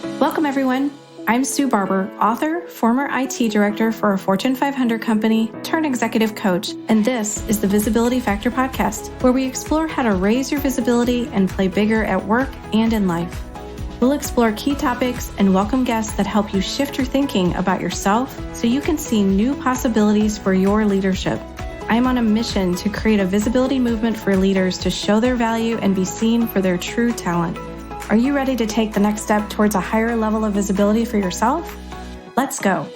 Welcome, everyone. I'm Sue Barber, author, former IT director for a Fortune 500 company, turned executive coach, and this is the Visibility Factor podcast, where we explore how to raise your visibility and play bigger at work and in life. We'll explore key topics and welcome guests that help you shift your thinking about yourself so you can see new possibilities for your leadership. I'm on a mission to create a visibility movement for leaders to show their value and be seen for their true talent. Are you ready to take the next step towards a higher level of visibility for yourself? Let's go.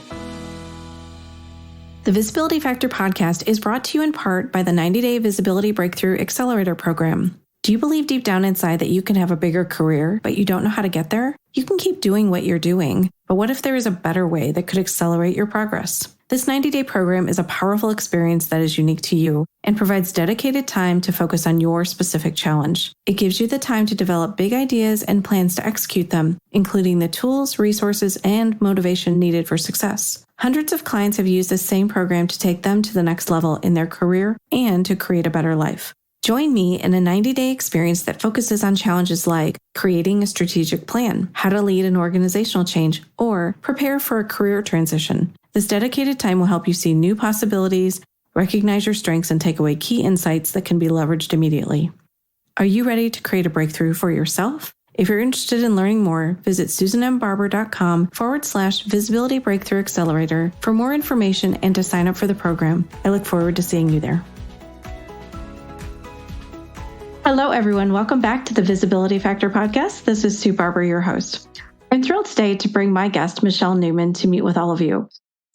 The Visibility Factor podcast is brought to you in part by the 90-Day Visibility Breakthrough Accelerator Program. Do you believe deep down inside that you can have a bigger career, but you don't know how to get there? You can keep doing what you're doing, but what if there is a better way that could accelerate your progress? This 90-day program is a powerful experience that is unique to you and provides dedicated time to focus on your specific challenge. It gives you the time to develop big ideas and plans to execute them, including the tools, resources, and motivation needed for success. Hundreds of clients have used this same program to take them to the next level in their career and to create a better life. Join me in a 90-day experience that focuses on challenges like creating a strategic plan, how to lead an organizational change, or prepare for a career transition. This dedicated time will help you see new possibilities, recognize your strengths, and take away key insights that can be leveraged immediately. Are you ready to create a breakthrough for yourself? If you're interested in learning more, visit susanmbarber.com/Visibility Breakthrough Accelerator for more information and to sign up for the program. I look forward to seeing you there. Hello, everyone. Welcome back to the Visibility Factor podcast. This is Sue Barber, your host. I'm thrilled today to bring my guest, Michelle Newman, to meet with all of you.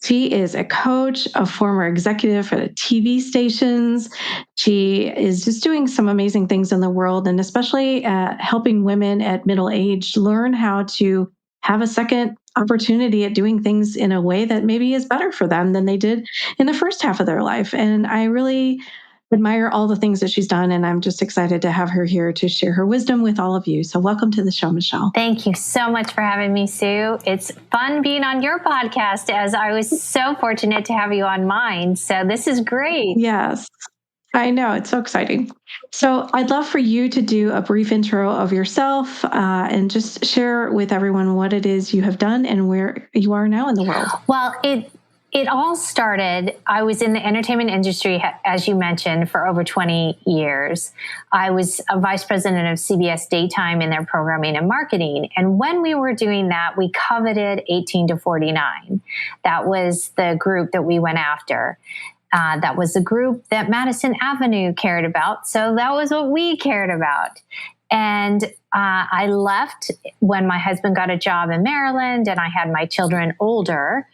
She is a coach, a former executive for the TV stations. She is just doing some amazing things in the world, and especially helping women at middle age learn how to have a second opportunity at doing things in a way that maybe is better for them than they did in the first half of their life. And I really admire all the things that she's done, and I'm just excited to have her here to share her wisdom with all of you. So welcome to the show, Michelle. Thank you so much for having me, Sue. It's fun being on your podcast, as I was so fortunate to have you on mine. So this is great. Yes, I know. It's so exciting. So I'd love for you to do a brief intro of yourself and just share with everyone what it is you have done and where you are now in the world. Well, It all started, I was in the entertainment industry, as you mentioned, for over 20 years. I was a vice president of CBS Daytime in their programming and marketing. And when we were doing that, we coveted 18 to 49. That was the group that we went after. That was the group that Madison Avenue cared about. So that was what we cared about. And I left when my husband got a job in Maryland and I had my children older.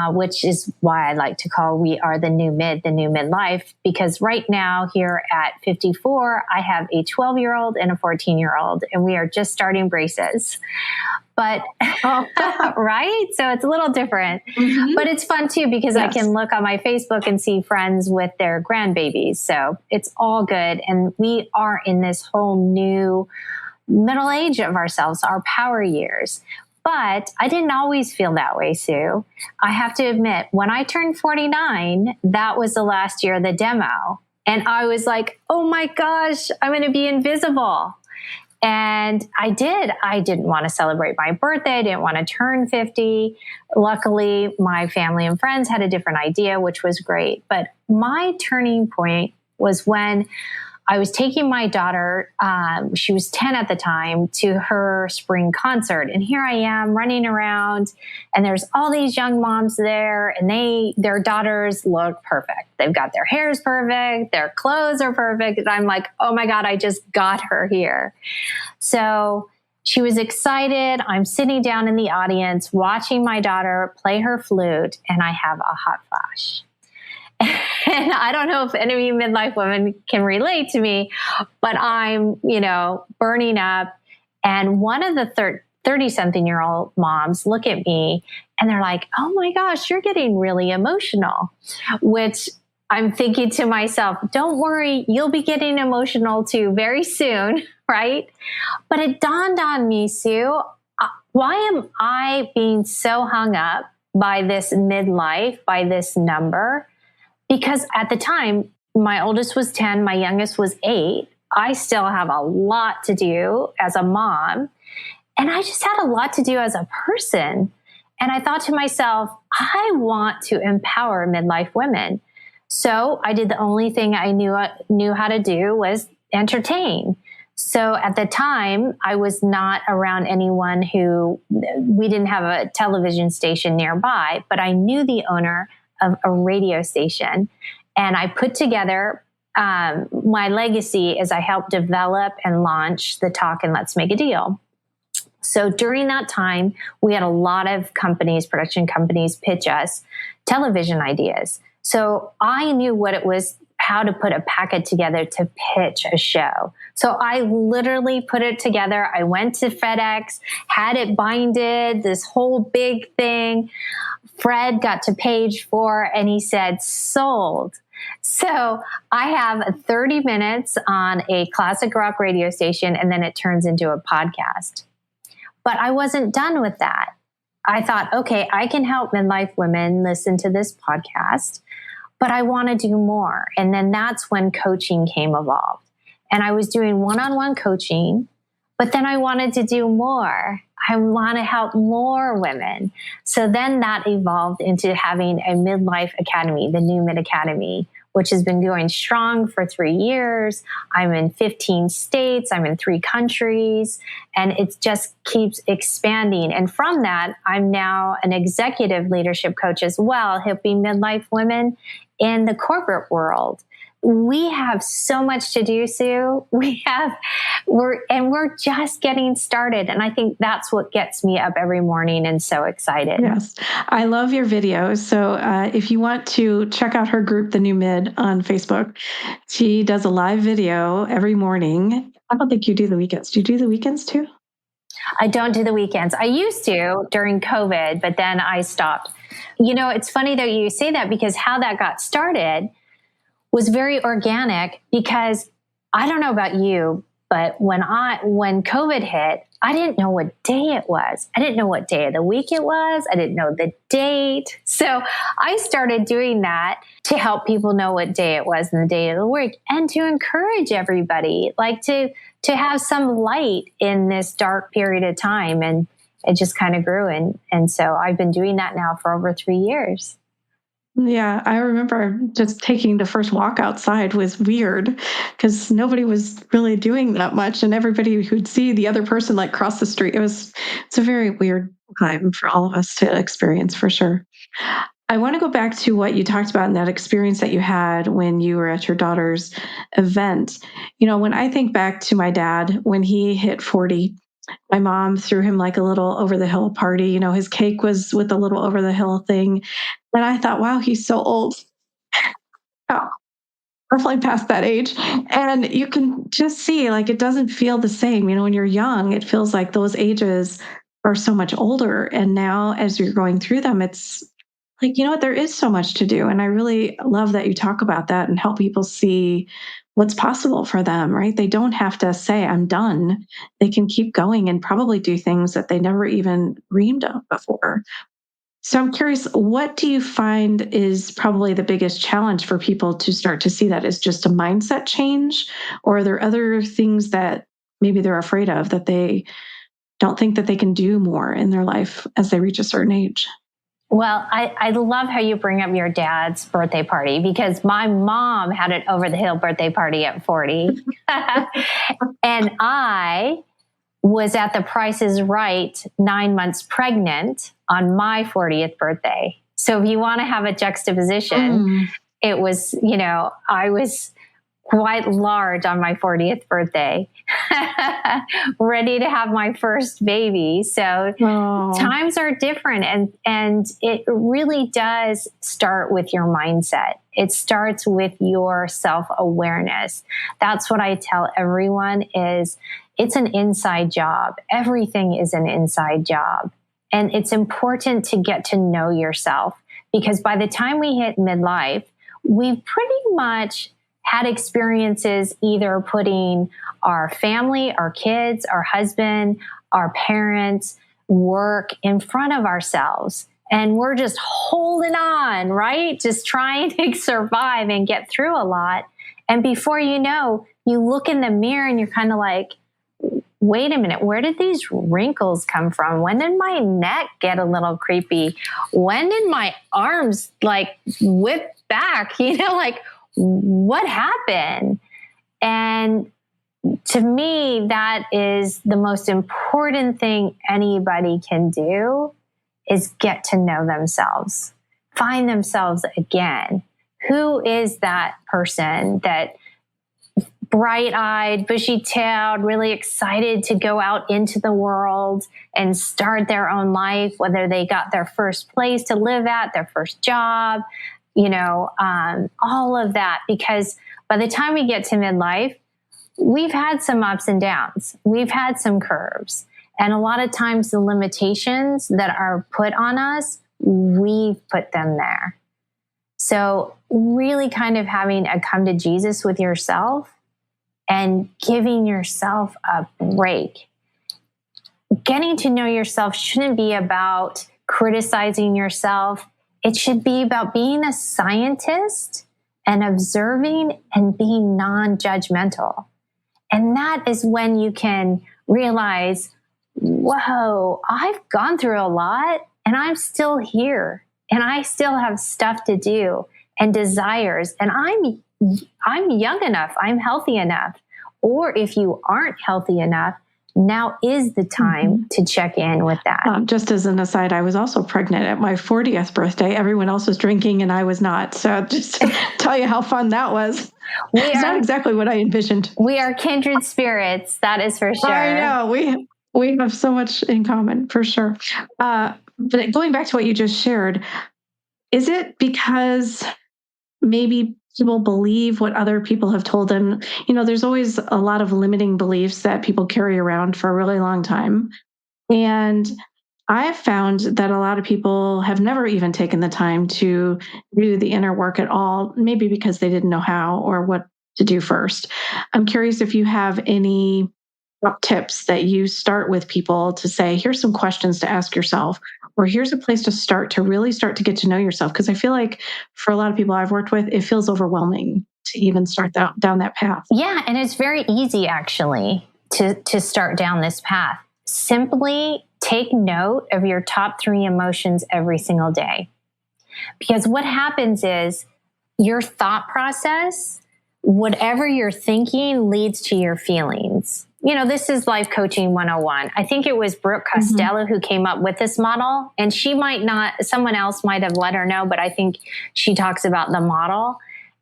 Which is why I like to call we are the new midlife, because right now here at 54, I have a 12-year-old and a 14-year-old, and we are just starting braces. But, right? So it's a little different, but it's fun too, because yes. I can look on my Facebook and see friends with their grandbabies. So it's all good. And we are in this whole new middle age of ourselves, our power years. But I didn't always feel that way, Sue. I have to admit, when I turned 49, that was the last year of the demo. And I was like, oh my gosh, I'm going to be invisible. And I did. I didn't want to celebrate my birthday. I didn't want to turn 50. Luckily, my family and friends had a different idea, which was great. But my turning point was when I was taking my daughter, she was 10 at the time, to her spring concert. And here I am running around, and there's all these young moms there, and their daughters look perfect. They've got their hairs perfect, their clothes are perfect. And I'm like, oh my God, I just got her here. So she was excited. I'm sitting down in the audience watching my daughter play her flute, and I have a hot flash. And I don't know if any of you midlife women can relate to me, but I'm, burning up. And one of the 30-something-year-old moms look at me and they're like, oh my gosh, you're getting really emotional, which I'm thinking to myself, don't worry, you'll be getting emotional too very soon, right? But it dawned on me, Sue, why am I being so hung up by this midlife, by this number? Because at the time, my oldest was 10, my youngest was 8. I still have a lot to do as a mom. And I just had a lot to do as a person. And I thought to myself, I want to empower midlife women. So I did the only thing I knew how to do was entertain. So at the time, I was not around anyone we didn't have a television station nearby, but I knew the owner of a radio station. And I put together my legacy as I helped develop and launch the Talk and Let's Make a Deal. So during that time, we had a lot of production companies pitch us television ideas. So I knew what it was, how to put a packet together to pitch a show. So I literally put it together. I went to FedEx, had it binded, this whole big thing. Fred got to page 4 and he said, sold. So I have 30 minutes on a classic rock radio station, and then it turns into a podcast. But I wasn't done with that. I thought, okay, I can help midlife women listen to this podcast, but I want to do more. And then that's when coaching came evolved. And I was doing one-on-one coaching, but then I wanted to do more. I want to help more women. So then that evolved into having a midlife academy, the Newman Academy, which has been going strong for 3 years. I'm in 15 states. I'm in 3 countries, and it just keeps expanding. And from that, I'm now an executive leadership coach as well, helping midlife women in the corporate world. We have so much to do, Sue. We're just getting started. And I think that's what gets me up every morning and so excited. Yes. I love your videos. So if you want to check out her group, The New Mid, on Facebook, she does a live video every morning. I don't think you do the weekends. Do you do the weekends too? I don't do the weekends. I used to during COVID, but then I stopped. You know, it's funny that you say that, because how that got started was very organic, because I don't know about you, but when COVID hit, I didn't know what day it was. I didn't know what day of the week it was. I didn't know the date. So I started doing that to help people know what day it was and the day of the week, and to encourage everybody, like to have some light in this dark period of time. And it just kind of grew. And so I've been doing that now for over 3 years. Yeah, I remember just taking the first walk outside was weird, because nobody was really doing that much, and everybody who'd see the other person like cross the street. It's a very weird time for all of us to experience, for sure. I want to go back to what you talked about in that experience that you had when you were at your daughter's event. You know, when I think back to my dad, when he hit 40, my mom threw him like a little over the hill party. You know, his cake was with a little over the hill thing. And I thought, wow, he's so old. Oh, definitely past that age. And you can just see, like, it doesn't feel the same. You know, when you're young, it feels like those ages are so much older. And now as you're going through them, it's like, you know what, there is so much to do. And I really love that you talk about that and help people see what's possible for them, right? They don't have to say, I'm done. They can keep going and probably do things that they never even dreamed of before. So I'm curious, what do you find is probably the biggest challenge for people to start to see that? Is just a mindset change? Or are there other things that maybe they're afraid of, that they don't think that they can do more in their life as they reach a certain age? Well, I love how you bring up your dad's birthday party, because my mom had an over the hill birthday party at 40. And I was at the Price is Right 9 months pregnant on my 40th birthday. So if you want to have a juxtaposition, it was, you know, I was quite large on my 40th birthday, ready to have my first baby. So times are different, and it really does start with your mindset. It starts with your self-awareness. That's what I tell everyone is it's an inside job. Everything is an inside job. And it's important to get to know yourself, because by the time we hit midlife, we've pretty much had experiences either putting our family, our kids, our husband, our parents, work in front of ourselves. And we're just holding on, right? Just trying to survive and get through a lot. And before you know, you look in the mirror and you're kind of like, wait a minute, where did these wrinkles come from? When did my neck get a little creepy? When did my arms like whip back? Like what happened? And to me, that is the most important thing anybody can do, is get to know themselves, find themselves again. Who is that person that bright-eyed, bushy-tailed, really excited to go out into the world and start their own life, whether they got their first place to live at, their first job, all of that. Because by the time we get to midlife, we've had some ups and downs. We've had some curves. And a lot of times the limitations that are put on us, we've put them there. So really kind of having a come to Jesus with yourself and giving yourself a break. Getting to know yourself shouldn't be about criticizing yourself. It should be about being a scientist and observing and being non-judgmental. And that is when you can realize, whoa, I've gone through a lot and I'm still here and I still have stuff to do and desires. And I'm young enough, I'm healthy enough. Or if you aren't healthy enough, now is the time to check in with that. Just as an aside, I was also pregnant at my 40th birthday. Everyone else was drinking and I was not. So just to tell you how fun that was. It's not exactly what I envisioned. We are kindred spirits, that is for sure. I know. We have so much in common, for sure. But going back to what you just shared, is it because maybe people believe what other people have told them? There's always a lot of limiting beliefs that people carry around for a really long time. And I have found that a lot of people have never even taken the time to do the inner work at all, maybe because they didn't know how or what to do first. I'm curious if you have any tips that you start with people to say, here's some questions to ask yourself, or here's a place to start to really start to get to know yourself. Because I feel like for a lot of people I've worked with, it feels overwhelming to even start down that path. Yeah, and it's very easy actually to start down this path. Simply take note of your top 3 emotions every single day. Because what happens is your thought process, whatever you're thinking, leads to your feelings. This is life coaching 101. I think it was Brooke Costello who came up with this model, and she might not, someone else might have let her know, but I think she talks about the model.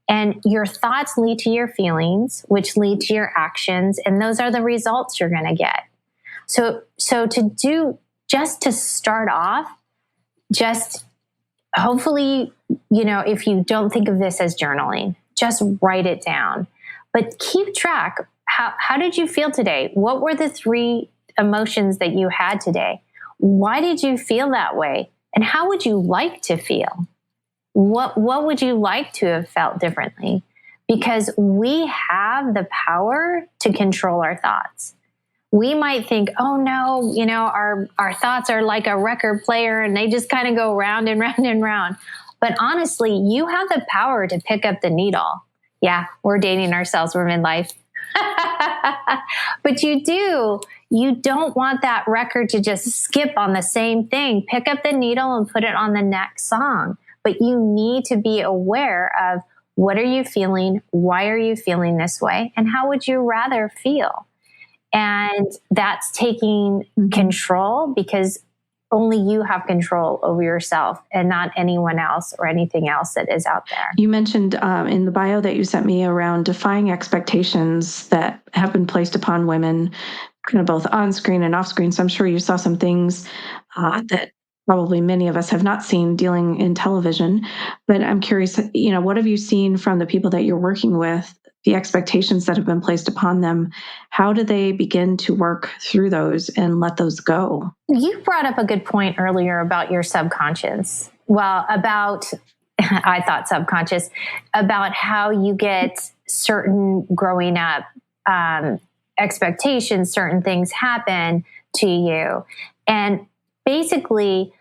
And your thoughts lead to your feelings, which lead to your actions, and those are the results you're going to get. So to start off, just hopefully, if you don't think of this as journaling, just write it down, but keep track. How did you feel today? What were the 3 emotions that you had today? Why did you feel that way? And how would you like to feel? What would you like to have felt differently? Because we have the power to control our thoughts. We might think, oh no, our thoughts are like a record player and they just kind of go round and round and round. But honestly, you have the power to pick up the needle. Yeah, we're dating ourselves. We're midlife. But you don't want that record to just skip on the same thing. Pick up the needle and put it on the next song. But you need to be aware of, what are you feeling? Why are you feeling this way? And how would you rather feel? And that's taking control, because only you have control over yourself and not anyone else or anything else that is out there. You mentioned in the bio that you sent me around defying expectations that have been placed upon women, kind of both on screen and off screen. So I'm sure you saw some things that probably many of us have not seen dealing in television. But I'm curious, what have you seen from the people that you're working with, the expectations that have been placed upon them? How do they begin to work through those and let those go? You brought up a good point earlier about your subconscious. Well, I thought subconscious, about how you get certain growing up expectations, certain things happen to you. And basically,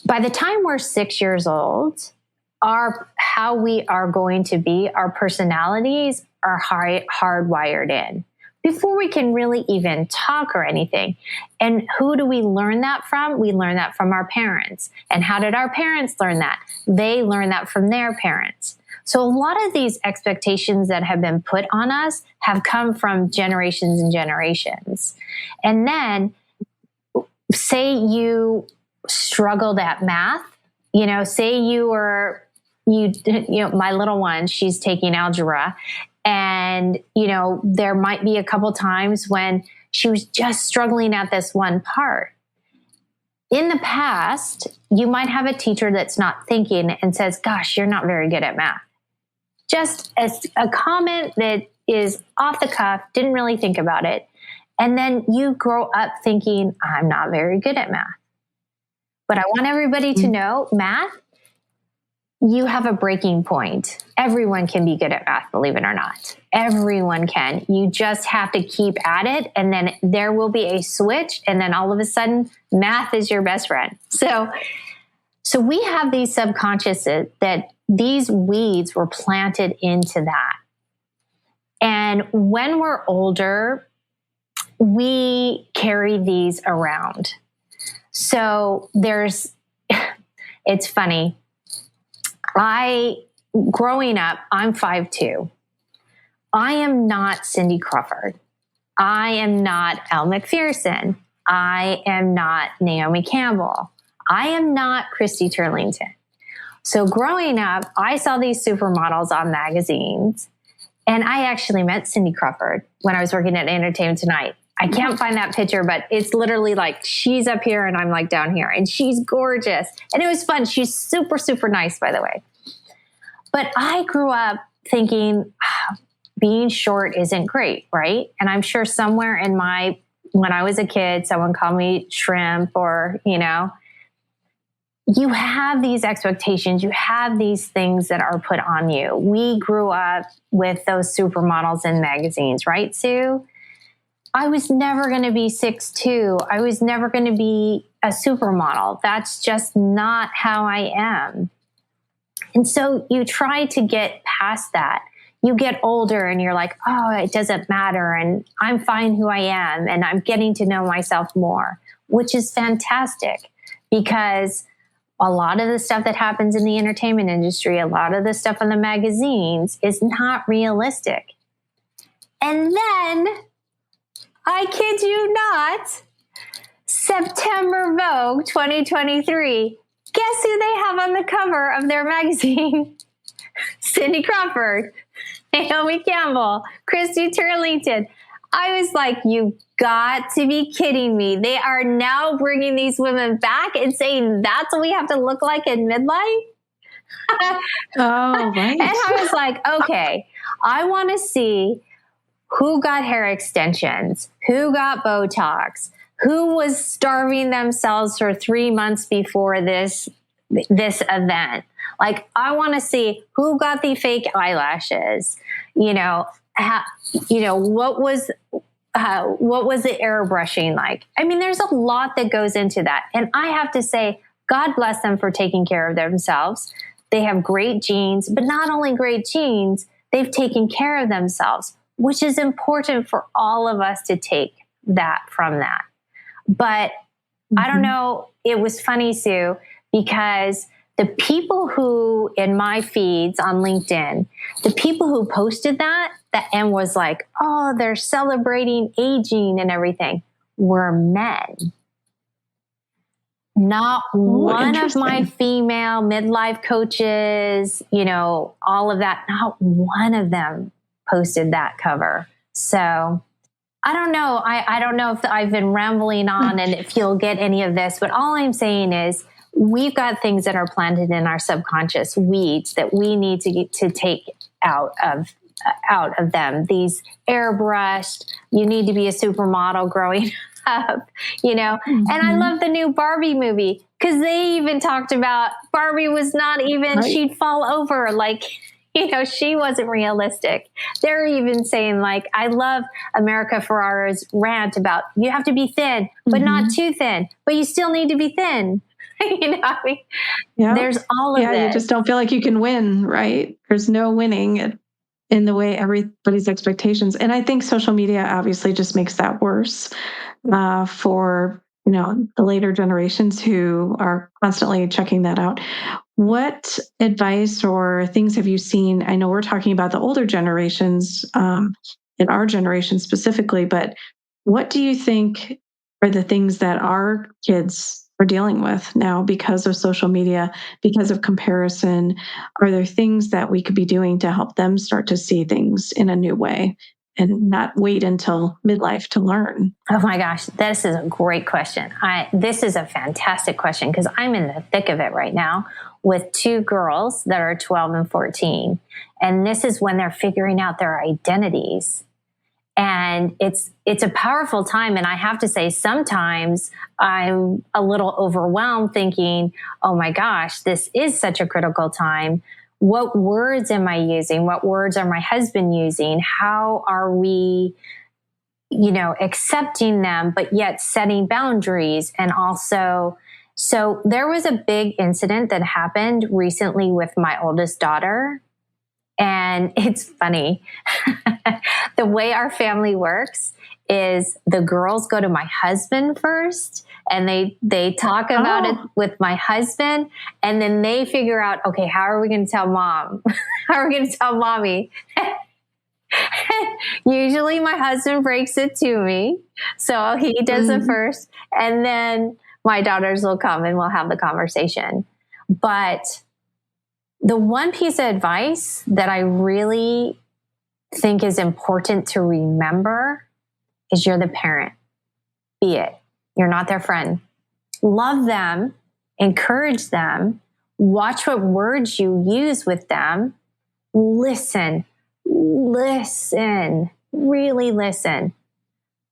by the time we're 6 years old, how we are going to be, our personalities are hardwired in. before we can really even talk or anything. And who do we learn that from? We learn that from our parents. And how did our parents learn that? They learned that from their parents. So a lot of these expectations that have been put on us have come from generations and generations. And then say you struggled at math, say my little one, she's taking algebra, and, there might be a couple times when she was just struggling at this one part. In the past, you might have a teacher that's not thinking and says, gosh, you're not very good at math. Just as a comment that is off the cuff, didn't really think about it. And then you grow up thinking, I'm not very good at math. But I want everybody to know, math, you have a breaking point. Everyone can be good at math, believe it or not. Everyone can. You just have to keep at it, and then there will be a switch, and then all of a sudden, math is your best friend. So we have these subconscious that these weeds were planted into that. And when we're older, we carry these around. So it's funny. Growing up, I'm 5'2". I am not Cindy Crawford. I am not Elle Macpherson. I am not Naomi Campbell. I am not Christy Turlington. So growing up, I saw these supermodels on magazines, and I actually met Cindy Crawford when I was working at Entertainment Tonight. I can't find that picture, but it's literally like she's up here and I'm like down here, and she's gorgeous. And it was fun. She's super, super nice, by the way. But I grew up thinking being short isn't great, right? And I'm sure somewhere when I was a kid, someone called me shrimp or, you have these expectations. You have these things that are put on you. We grew up with those supermodels in magazines, right, Sue? I was never going to be 6'2". I was never going to be a supermodel. That's just not how I am. And so you try to get past that. You get older and you're like, oh, it doesn't matter. And I'm fine who I am. And I'm getting to know myself more, which is fantastic because a lot of the stuff that happens in the entertainment industry, a lot of the stuff on the magazines is not realistic. And then, I kid you not, September Vogue 2023, guess who they have on the cover of their magazine? Cindy Crawford, Naomi Campbell, Christy Turlington. I was like, you got to be kidding me. They are now bringing these women back and saying that's what we have to look like in midlife. Oh, right. And I was like, okay, I want to see who got hair extensions, who got Botox, who was starving themselves for 3 months before this event. Like, I want to see who got the fake eyelashes, what was the airbrushing like? I mean, there's a lot that goes into that. And I have to say, God bless them for taking care of themselves. They have great genes, but not only great genes, they've taken care of themselves, which is important for all of us to take that from that. But I don't know, it was funny, Sue, because the people who, in my feeds on LinkedIn, the people who posted that and was like, oh, they're celebrating aging and everything, were men. Not one of my female midlife coaches, all of that, not one of them posted that cover. So I don't know. I don't know if I've been rambling on and if you'll get any of this, but all I'm saying is we've got things that are planted in our subconscious, weeds that we need to take out of them. These airbrushed, you need to be a supermodel growing up, And I love the new Barbie movie because they even talked about Barbie was not even, right. She'd fall over like, she wasn't realistic. They're even saying like, I love America Ferrera's rant about you have to be thin, but not too thin, but you still need to be thin. There's all of this. You just don't feel like you can win, right? There's no winning. in the way everybody's expectations. And I think social media obviously just makes that worse for the later generations who are constantly checking that out. What advice or things have you seen? I know we're talking about the older generations, in our generation specifically, but what do you think are the things that our kids are dealing with now because of social media, because of comparison? Are there things that we could be doing to help them start to see things in a new way and not wait until midlife to learn? Oh my gosh, this is a great question. This is a fantastic question because I'm in the thick of it right now with two girls that are 12 and 14. And this is when they're figuring out their identities. And it's a powerful time. And I have to say, sometimes I'm a little overwhelmed thinking, oh my gosh, this is such a critical time. What words am I using? What words are my husband using? How are we, accepting them, but yet setting boundaries? And also, so there was a big incident that happened recently with my oldest daughter. And it's funny. The way our family works is the girls go to my husband first and they talk about it with my husband. And then they figure out, okay, how are we going to tell mom? How are we going to tell mommy? Usually my husband breaks it to me. So he does it first. And then my daughters will come and we'll have the conversation. But the one piece of advice that I really think is important to remember is you're the parent. Be it. You're not their friend. Love them, encourage them, watch what words you use with them, listen, really listen.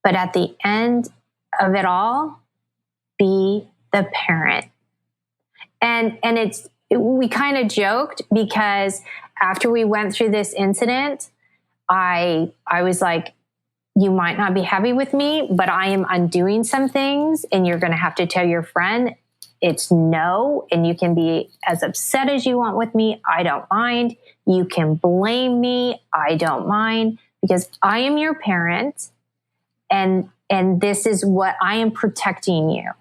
But at the end of it all, be the parent. And we kind of joked because after we went through this incident, I was like, you might not be happy with me, but I am undoing some things and you're going to have to tell your friend it's no. And you can be as upset as you want with me. I don't mind. You can blame me. I don't mind because I am your parent and this is what I am protecting you.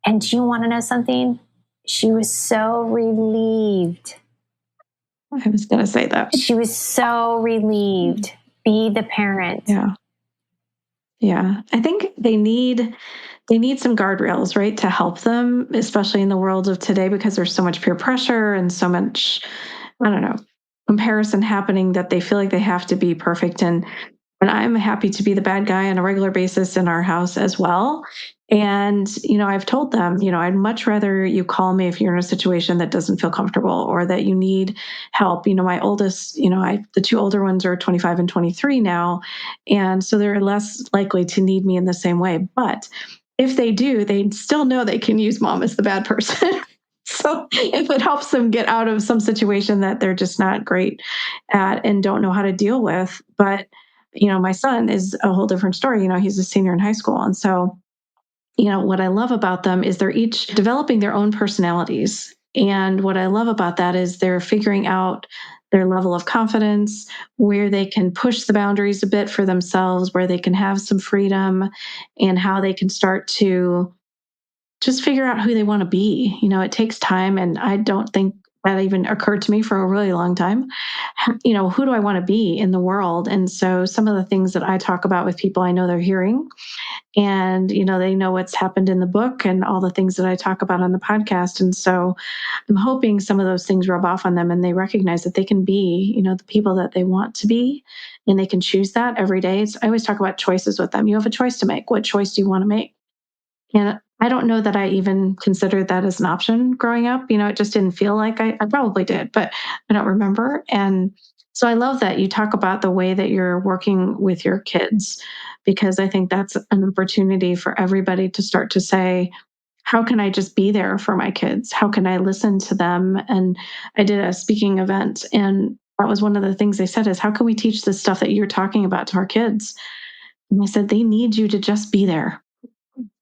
And do you want to know something? She was so relieved. I was going to say that. She was so relieved. Be the parent. Yeah. I think they need some guardrails, right, to help them, especially in the world of today, because there's so much peer pressure and so much, comparison happening that they feel like they have to be perfect. And I'm happy to be the bad guy on a regular basis in our house as well. And, I've told them, I'd much rather you call me if you're in a situation that doesn't feel comfortable or that you need help. My oldest, the two older ones are 25 and 23 now. And so they're less likely to need me in the same way. But if they do, they still know they can use mom as the bad person. So if it helps them get out of some situation that they're just not great at and don't know how to deal with. But, my son is a whole different story. He's a senior in high school. And so, what I love about them is they're each developing their own personalities. And what I love about that is they're figuring out their level of confidence, where they can push the boundaries a bit for themselves, where they can have some freedom, and how they can start to just figure out who they want to be. It takes time, and I don't think that even occurred to me for a really long time. Who do I want to be in the world? And so some of the things that I talk about with people, I know they're hearing, and, they know what's happened in the book and all the things that I talk about on the podcast. And so I'm hoping some of those things rub off on them and they recognize that they can be, the people that they want to be, and they can choose that every day. I always talk about choices with them. You have a choice to make. What choice do you want to make? And I don't know that I even considered that as an option growing up. It just didn't feel like I probably did, but I don't remember. And so I love that you talk about the way that you're working with your kids, because I think that's an opportunity for everybody to start to say, how can I just be there for my kids? How can I listen to them? And I did a speaking event, and that was one of the things they said is, how can we teach the stuff that you're talking about to our kids? And I said, they need you to just be there.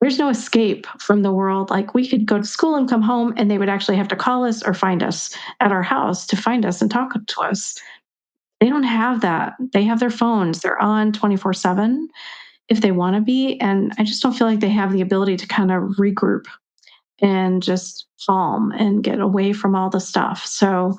There's no escape from the world. Like, we could go to school and come home and they would actually have to call us or find us at our house to find us and talk to us. They don't have that. They have their phones. They're on 24/7 if they want to be. And I just don't feel like they have the ability to kind of regroup and just calm and get away from all the stuff. So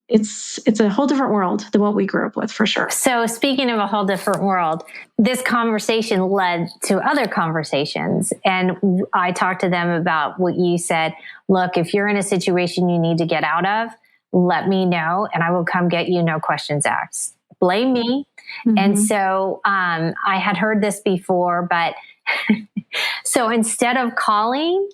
it's a whole different world than what we grew up with, for sure. So speaking of a whole different world, this conversation led to other conversations. And I talked to them about what you said. Look, if you're in a situation you need to get out of, let me know and I will come get you, no questions asked. Blame me. Mm-hmm. And so I had heard this before, but so instead of calling,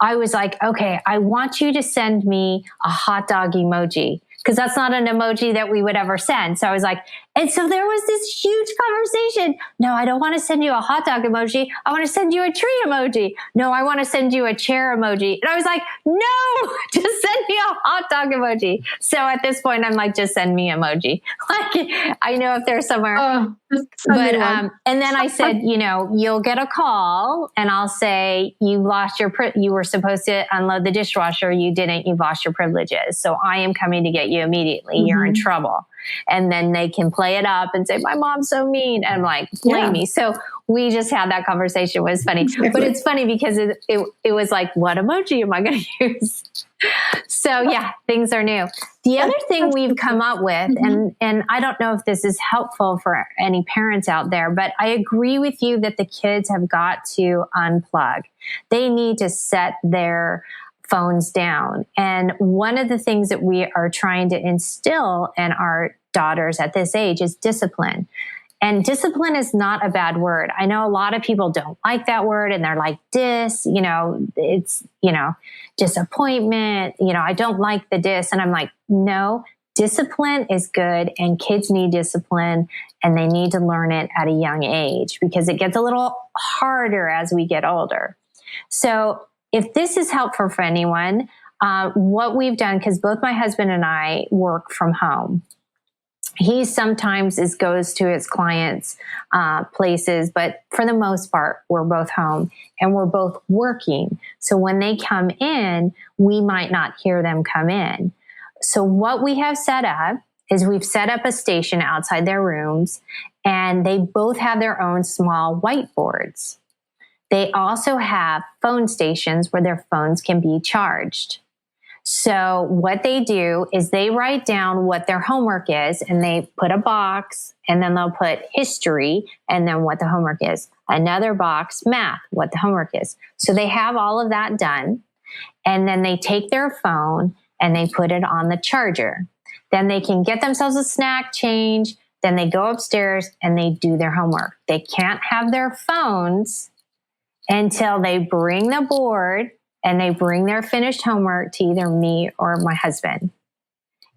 I was like, okay, I want you to send me a hot dog emoji, because that's not an emoji that we would ever send. So I was like, and so there was this huge conversation. No, I don't want to send you a hot dog emoji. I want to send you a tree emoji. No, I want to send you a chair emoji. And I was like, no, just send me a hot dog emoji. So at this point, I'm like, just send me emoji. Like, I know if there's somewhere. But, and then I said, you'll get a call and I'll say, you were supposed to unload the dishwasher. You didn't, you've lost your privileges. So I am coming to get you immediately. Mm-hmm. You're in trouble. And then they can play it up and say, my mom's so mean. And I'm like, blame me. So we just had that conversation. It was funny. Exactly. But it's funny because it was like, what emoji am I going to use? So yeah, things are new. The other thing we've come up with, and I don't know if this is helpful for any parents out there, but I agree with you that the kids have got to unplug. They need to set their phones down. And one of the things that we are trying to instill in our daughters at this age is discipline. And discipline is not a bad word. I know a lot of people don't like that word and they're like, it's, disappointment. I don't like the dis. And I'm like, no, discipline is good and kids need discipline and they need to learn it at a young age because it gets a little harder as we get older. So if this is helpful for anyone, what we've done, because both my husband and I work from home. He sometimes goes to his clients' places, but for the most part, we're both home and we're both working. So when they come in, we might not hear them come in. So what we have set up is we've set up a station outside their rooms and they both have their own small whiteboards. They also have phone stations where their phones can be charged. So what they do is they write down what their homework is and they put a box and then they'll put history and then what the homework is. Another box, math, what the homework is. So they have all of that done and then they take their phone and they put it on the charger. Then they can get themselves a snack, change, then they go upstairs and they do their homework. They can't have their phones until they bring the board and they bring their finished homework to either me or my husband.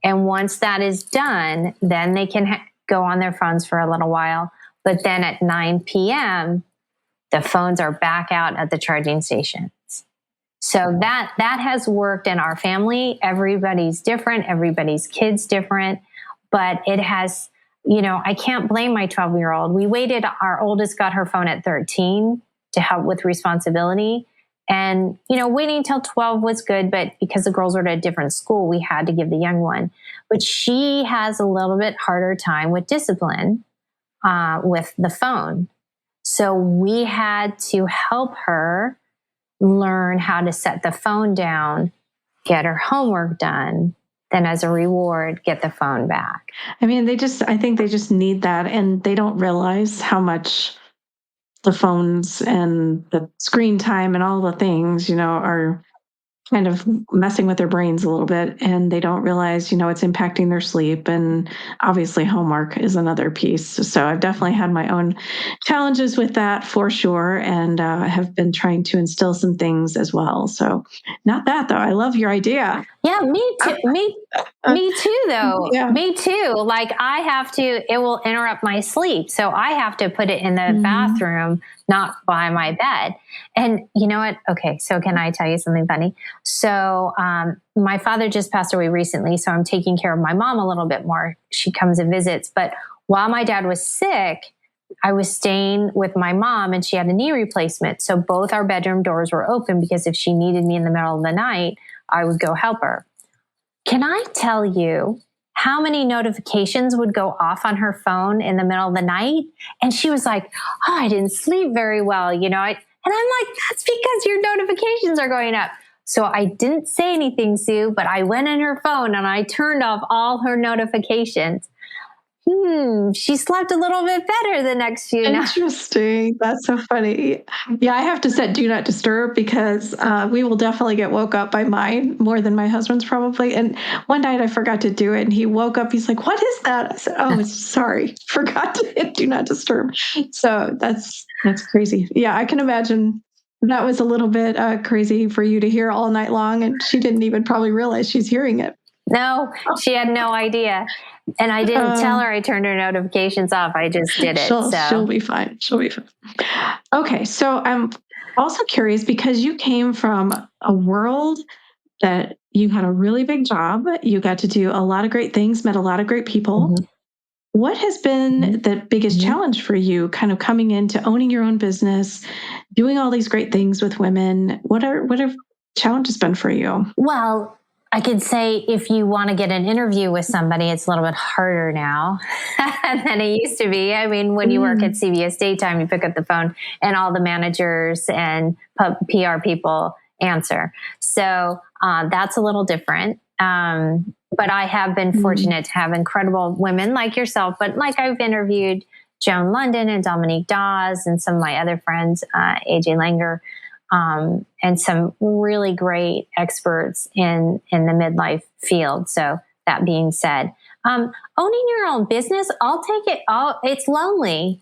And once that is done, then they can go on their phones for a little while. But then at 9 p.m., the phones are back out at the charging stations. So that has worked in our family. Everybody's different. Everybody's kid's different. But it has, I can't blame my 12-year-old. We waited. Our oldest got her phone at 13 to help with responsibility. And, waiting until 12 was good, but because the girls were at a different school, we had to give the young one. But she has a little bit harder time with discipline with the phone. So we had to help her learn how to set the phone down, get her homework done, then as a reward, get the phone back. I mean, I think they just need that, and they don't realize how much the phones and the screen time and all the things, are kind of messing with their brains a little bit, and they don't realize, it's impacting their sleep. And obviously homework is another piece. So I've definitely had my own challenges with that for sure. And have been trying to instill some things as well. So not that though. I love your idea. Yeah, me too. Me too, though. Yeah. Me too. Like it will interrupt my sleep. So I have to put it in the bathroom, not by my bed. And you know what? Okay. So can I tell you something funny? So, my father just passed away recently. So I'm taking care of my mom a little bit more. She comes and visits. But while my dad was sick, I was staying with my mom and she had a knee replacement. So both our bedroom doors were open because if she needed me in the middle of the night, I would go help her. Can I tell you how many notifications would go off on her phone in the middle of the night. And she was like, oh, I didn't sleep very well, and I'm like, that's because your notifications are going up. So I didn't say anything, Sue, but I went in her phone and I turned off all her notifications. She slept a little bit better the next few nights. Interesting. That's so funny. Yeah, I have to set do not disturb because we will definitely get woke up by mine more than my husband's probably. And one night I forgot to do it and he woke up. He's like, what is that? I said, oh, sorry. Forgot to hit do not disturb. So that's crazy. Yeah, I can imagine that was a little bit crazy for you to hear all night long. And she didn't even probably realize she's hearing it. No, she had no idea. And I didn't tell her I turned her notifications off. I just did it. She'll be fine. Okay. So I'm also curious because you came from a world that you had a really big job. You got to do a lot of great things, met a lot of great people. Mm-hmm. What has been the biggest challenge for you kind of coming into owning your own business, doing all these great things with women? What have challenges been for you? Well, I could say if you want to get an interview with somebody, it's a little bit harder now than it used to be. I mean, when you work at CBS Daytime, you pick up the phone and all the managers and PR people answer. So that's a little different. But I have been fortunate to have incredible women like yourself, but like I've interviewed Joan London and Dominique Dawes and some of my other friends, AJ Langer, and some really great experts in the midlife field. So that being said, owning your own business, I'll take it. It's lonely,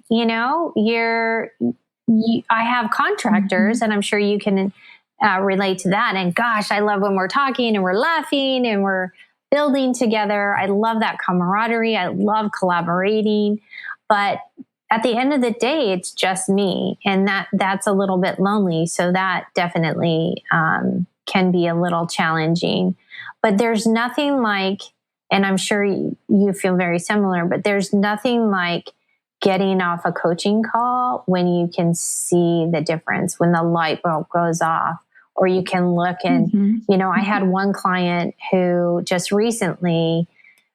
I have contractors, and I'm sure you can relate to that. And gosh, I love when we're talking and we're laughing and we're building together. I love that camaraderie. I love collaborating, but at the end of the day, it's just me, and that's a little bit lonely. So that definitely can be a little challenging. But there's nothing like, and I'm sure you feel very similar, but there's nothing like getting off a coaching call when you can see the difference, when the light bulb goes off, or you can look and, I had one client who just recently,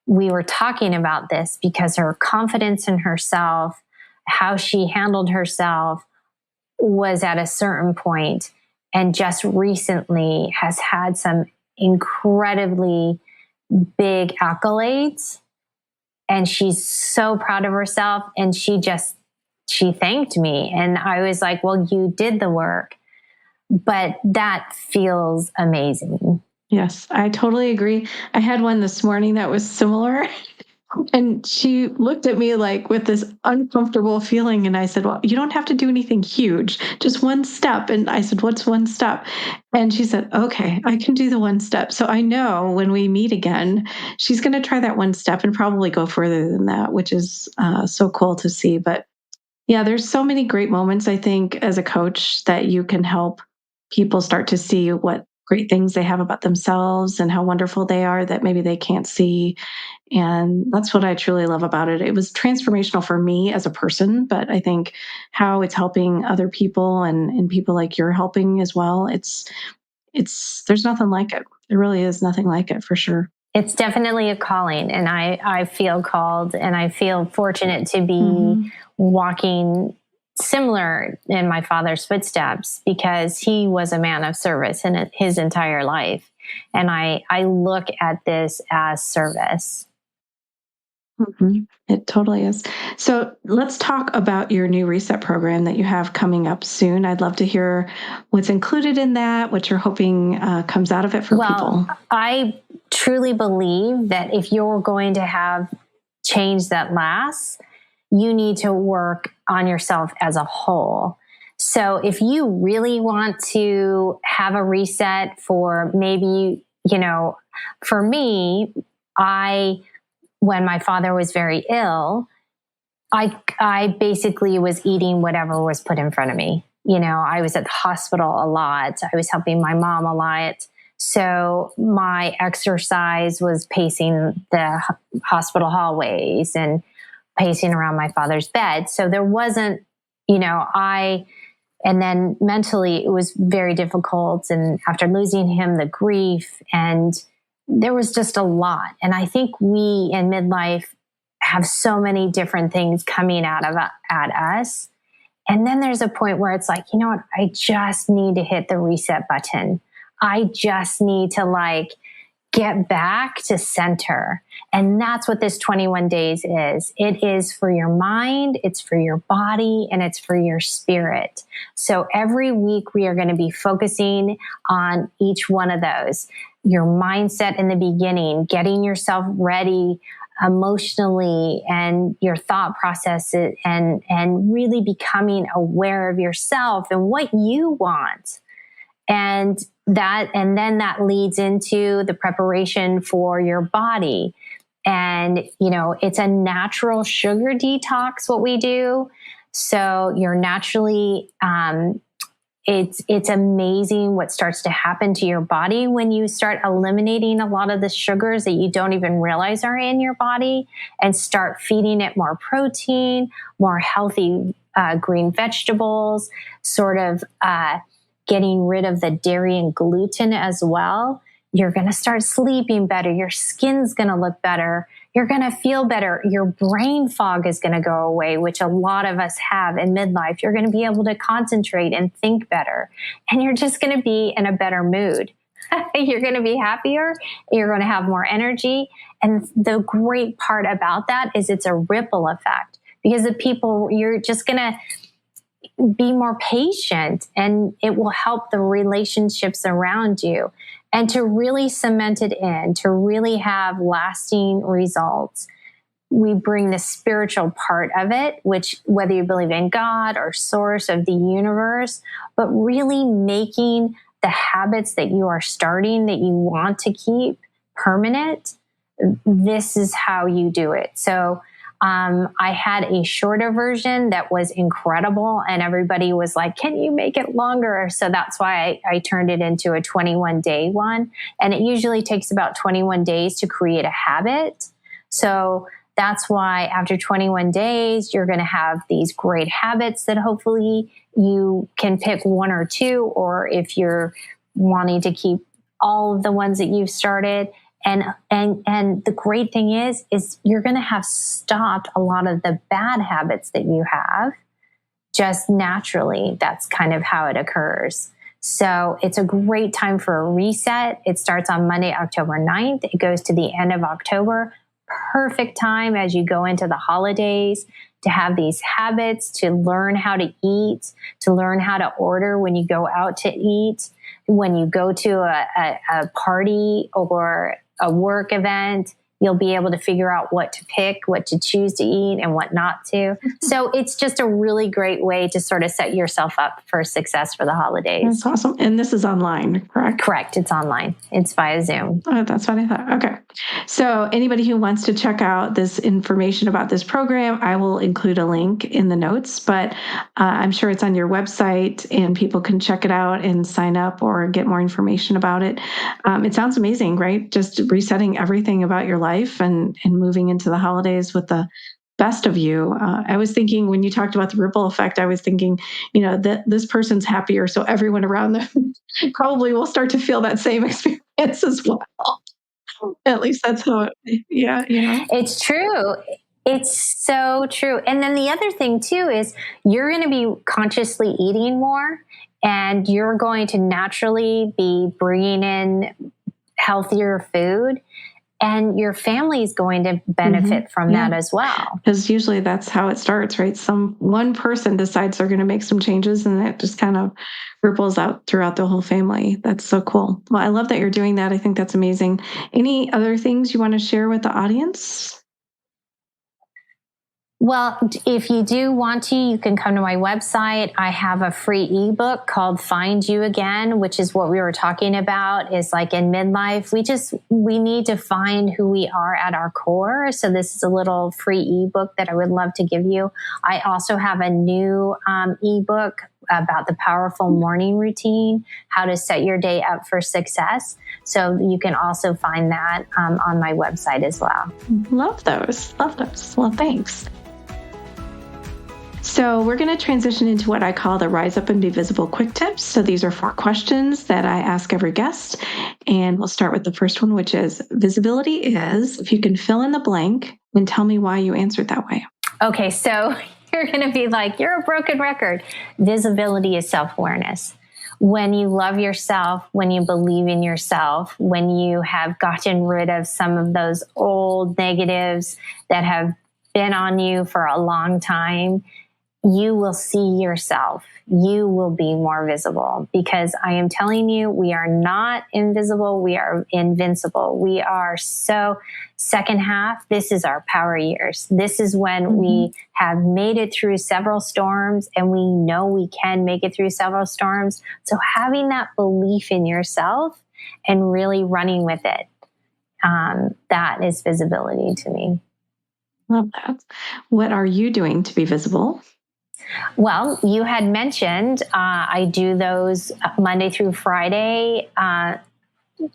we were talking about this because her confidence in herself, how she handled herself was at a certain point, and just recently has had some incredibly big accolades. And she's so proud of herself. And she thanked me. And I was like, well, you did the work, but that feels amazing. Yes, I totally agree. I had one this morning that was similar. And she looked at me like with this uncomfortable feeling. And I said, well, you don't have to do anything huge, just one step. And I said, what's one step? And she said, okay, I can do the one step. So I know when we meet again, she's going to try that one step and probably go further than that, which is so cool to see. But yeah, there's so many great moments, I think, as a coach that you can help people start to see what great things they have about themselves and how wonderful they are that maybe they can't see. And that's what I truly love about it. It was transformational for me as a person, but I think how it's helping other people and people like you're helping as well. It's there's nothing like it. There really is nothing like it for sure. It's definitely a calling, and I feel called, and I feel fortunate to be walking similar in my father's footsteps, because he was a man of service in his entire life. And I look at this as service. It totally is. So let's talk about your new reset program that you have coming up soon. I'd love to hear what's included in that, what you're hoping comes out of it for people. I truly believe that if you're going to have change that lasts, you need to work on yourself as a whole. So if you really want to have a reset for maybe, for me, when my father was very ill, I basically was eating whatever was put in front of me. I was at the hospital a lot. I was helping my mom a lot. So my exercise was pacing the hospital hallways and pacing around my father's bed. So there wasn't, and then mentally it was very difficult. And after losing him, the grief and there was just a lot. And I think we in midlife have so many different things coming at us. And then there's a point where it's like, you know what? I just need to hit the reset button. I just need to get back to center. And that's what this 21 days is. It is for your mind, it's for your body, and it's for your spirit. So every week we are going to be focusing on each one of those. Your mindset in the beginning, getting yourself ready emotionally, and your thought process, and really becoming aware of yourself and what you want. And then that leads into the preparation for your body. And, it's a natural sugar detox, what we do. So you're naturally, it's amazing what starts to happen to your body when you start eliminating a lot of the sugars that you don't even realize are in your body, and start feeding it more protein, more healthy green vegetables, sort of getting rid of the dairy and gluten as well. You're going to start sleeping better. Your skin's going to look better. You're going to feel better. Your brain fog is going to go away, which a lot of us have in midlife. You're going to be able to concentrate and think better. And you're just going to be in a better mood. You're going to be happier. You're going to have more energy. And the great part about that is it's a ripple effect, because the people, you're just going to be more patient, and it will help the relationships around you. And to really cement it in, to really have lasting results, we bring the spiritual part of it, which, whether you believe in God or source of the universe, but really making the habits that you are starting, that you want to keep permanent, this is how you do it. So I had a shorter version that was incredible, and everybody was like, can you make it longer? So that's why I turned it into a 21-day one. And it usually takes about 21 days to create a habit. So that's why after 21 days, you're going to have these great habits that hopefully you can pick one or two, or if you're wanting to keep all of the ones that you've started. And the great thing is you're going to have stopped a lot of the bad habits that you have just naturally. That's kind of how it occurs. So it's a great time for a reset. It starts on Monday, October 9th. It goes to the end of October. Perfect time as you go into the holidays to have these habits, to learn how to eat, to learn how to order when you go out to eat, when you go to a party or a work event. You'll be able to figure out what to pick, what to choose to eat, and what not to. So it's just a really great way to sort of set yourself up for success for the holidays. That's awesome. And this is online, correct? Correct. It's online. It's via Zoom. Oh, that's what I thought. Okay. So anybody who wants to check out this information about this program, I will include a link in the notes, but I'm sure it's on your website and people can check it out and sign up or get more information about it. It sounds amazing, right? Just resetting everything about your life and moving into the holidays with the best of you. I was thinking when you talked about the ripple effect, I was thinking, that this person's happier, so everyone around them probably will start to feel that same experience as well. At least that's how It's true. It's so true. And then the other thing too is you're going to be consciously eating more, and you're going to naturally be bringing in healthier food. And your family is going to benefit from that as well. Because usually that's how it starts, right? One person decides they're going to make some changes, and it just kind of ripples out throughout the whole family. That's so cool. Well, I love that you're doing that. I think that's amazing. Any other things you want to share with the audience? Well, if you do want to, you can come to my website. I have a free ebook called Find You Again, which is what we were talking about, is like in midlife, we need to find who we are at our core. So this is a little free ebook that I would love to give you. I also have a new ebook about the powerful morning routine, how to set your day up for success. So you can also find that on my website as well. Love those. Well, thanks. So we're going to transition into what I call the Rise Up and Be Visible quick tips. So these are 4 questions that I ask every guest. And we'll start with the first one, which is visibility is, if you can fill in the blank, and tell me why you answered that way. Okay, so you're going to be like, you're a broken record. Visibility is self-awareness. When you love yourself, when you believe in yourself, when you have gotten rid of some of those old negatives that have been on you for a long time, you will see yourself. You will be more visible, because I am telling you, we are not invisible. We are invincible. We are second half. This is our power years. This is when we have made it through several storms, and we know we can make it through several storms. So having that belief in yourself and really running with it, that is visibility to me. Love that. What are you doing to be visible? Well, you had mentioned I do those Monday through Friday,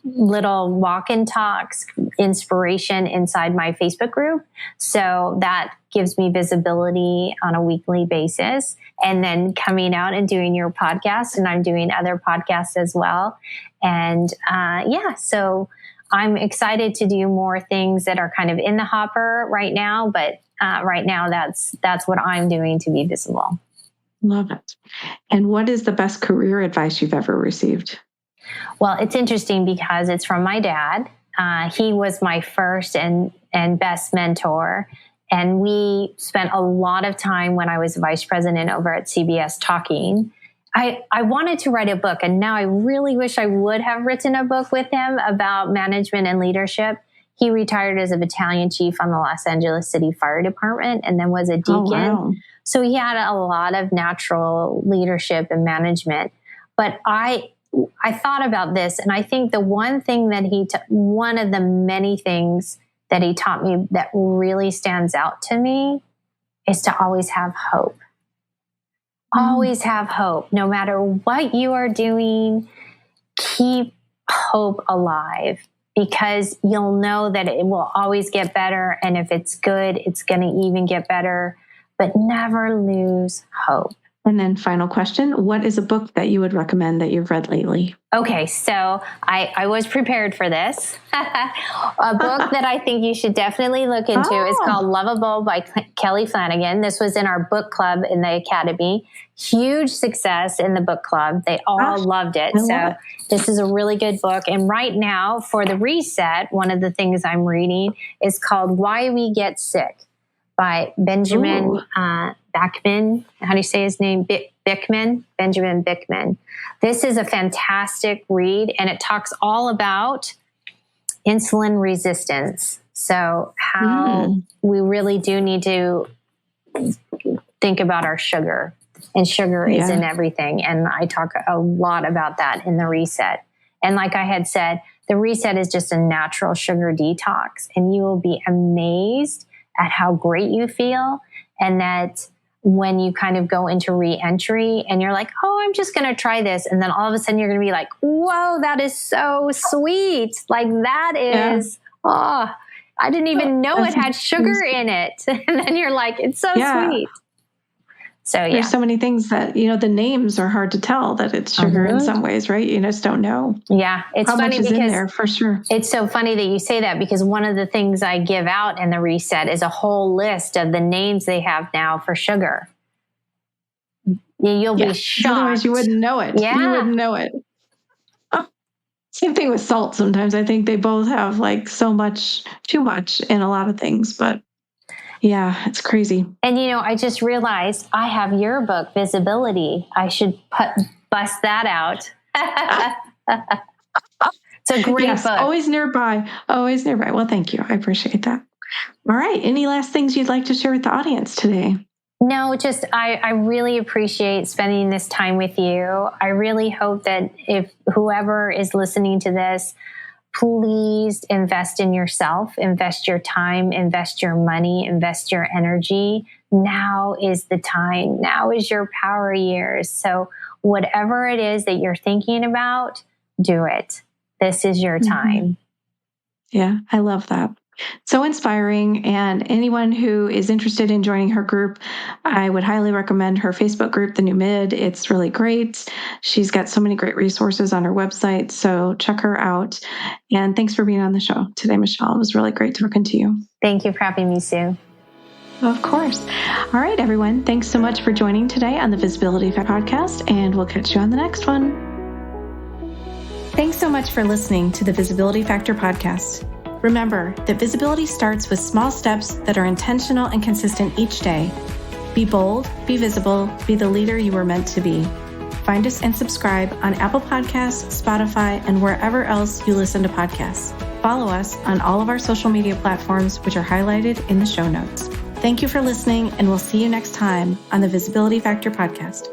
little walk-in talks, inspiration inside my Facebook group. So that gives me visibility on a weekly basis. And then coming out and doing your podcast, and I'm doing other podcasts as well. And so I'm excited to do more things that are kind of in the hopper right now, but right now, that's what I'm doing to be visible. Love it. And what is the best career advice you've ever received? Well, it's interesting because it's from my dad. He was my first and best mentor. And we spent a lot of time when I was vice president over at CBS talking. I wanted to write a book, and now I really wish I would have written a book with him about management and leadership. He retired as a battalion chief on the Los Angeles City Fire Department and then was a deacon. Oh, wow. So he had a lot of natural leadership and management. But I thought about this, and I think the one thing that one of the many things that he taught me that really stands out to me is to always have hope. Always have hope. No matter what you are doing, keep hope alive. Because you'll know that it will always get better. And if it's good, it's going to even get better. But never lose hope. And then final question, what is a book that you would recommend that you've read lately? Okay, so I was prepared for this. A book that I think you should definitely look into is called Lovable by Kelly Flanagan. This was in our book club in the Academy. Huge success in the book club. They all loved it. So this is a really good book. And right now, for the reset, one of the things I'm reading is called Why We Get Sick by Benjamin Bachman. How do you say his name? Benjamin Bachman. This is a fantastic read, and it talks all about insulin resistance. So how we really do need to think about our sugar, and sugar is in everything. And I talk a lot about that in the reset. And like I had said, the reset is just a natural sugar detox, and you will be amazed at how great you feel. And that when you kind of go into re-entry and you're like, oh, I'm just going to try this. And then all of a sudden you're going to be like, whoa, that is so sweet. Like that is, I didn't even know it had sugar in it. And then you're like, it's so sweet. So there's so many things that, the names are hard to tell that it's sugar in some ways, right? You just don't know. Yeah. It's how funny much is because in there for sure. It's so funny that you say that, because one of the things I give out in the reset is a whole list of the names they have now for sugar. You'll be shocked. Otherwise you wouldn't know it. Yeah. You wouldn't know it. Same thing with salt. Sometimes I think they both have like so much, too much in a lot of things, but yeah, it's crazy. And, I just realized I have your book, Visibility. I should bust that out. It's a great book. Always nearby. Always nearby. Well, thank you. I appreciate that. All right. Any last things you'd like to share with the audience today? No, just I really appreciate spending this time with you. I really hope that if whoever is listening to this, please invest in yourself, invest your time, invest your money, invest your energy. Now is the time. Now is your power years. So whatever it is that you're thinking about, do it. This is your time. Yeah, I love that. So inspiring. And anyone who is interested in joining her group, I would highly recommend her Facebook group, The New Mid. It's really great. She's got so many great resources on her website. So check her out. And thanks for being on the show today, Michelle. It was really great talking to you. Thank you for having me, Sue. Of course. All right, everyone. Thanks so much for joining today on the Visibility Factor podcast, and we'll catch you on the next one. Thanks so much for listening to the Visibility Factor podcast. Remember that visibility starts with small steps that are intentional and consistent each day. Be bold, be visible, be the leader you were meant to be. Find us and subscribe on Apple Podcasts, Spotify, and wherever else you listen to podcasts. Follow us on all of our social media platforms, which are highlighted in the show notes. Thank you for listening, and we'll see you next time on the Visibility Factor podcast.